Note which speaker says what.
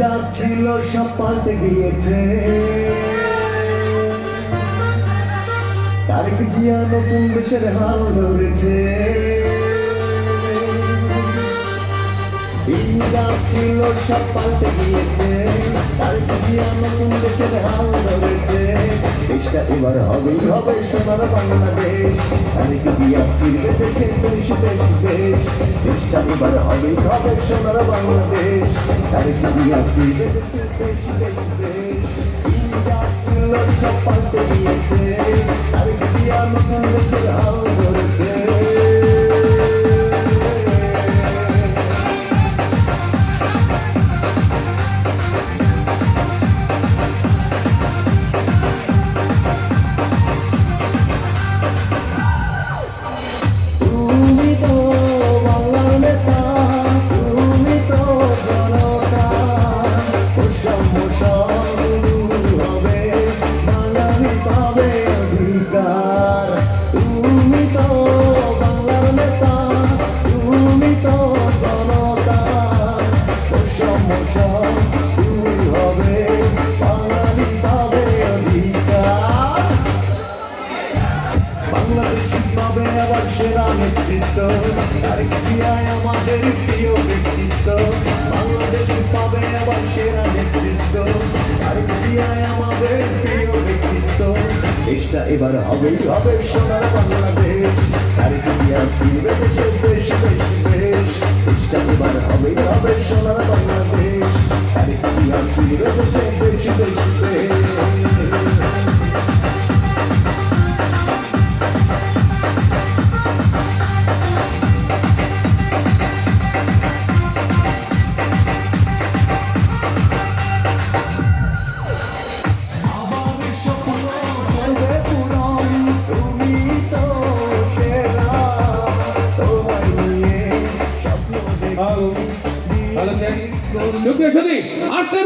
Speaker 1: যা ছিল সব পাল্টে গিয়েছে। তারেক জিয়া নতুন দেশের হাল ধরেছে। যা ছিল সব পাল্টে গিয়েছে। তারেক জিয়া নতুন দেশের হাল ধরেছে। দেশটা এবার হবেই হবে সোনার বাংলাদেশ। তারেক জিয়া ফিরবে দেশে দেশ দেশ দেশ। দেশটা এবার হবেই হবে সোনার বাংলাদেশ। তারেক জিয়া ফিরবে দেশে দেশ দেশ দেশ। যা ছিল সব পাল্টে গিয়েছে। তারেক জিয়া নতুন দেশের হাল ধরেছে। বাংলাদেশি পাবে আবার সেরা নেতৃত্ব। তারেক জিয়া আমাদের প্রিয় ব্যক্তিত্ব। বাংলাদেশি পাবে আবার সেরা নেতৃত্ব। তারেক জিয়া আমাদের প্রিয় ব্যক্তিত্ব। দেশটা এবার হবেই হবে সোনার বাংলাদেশ। তারেক জিয়া ফিরবে দেশে দেশ দেশ দেশ। দেশটা এবার হবেই হবে সোনার বাংলাদেশ। তারেক জিয়া ফিরবে দেশে দেশ দেশ দেশ।
Speaker 2: ভালো স্যার সুপ্রিয় সাথী আসছে।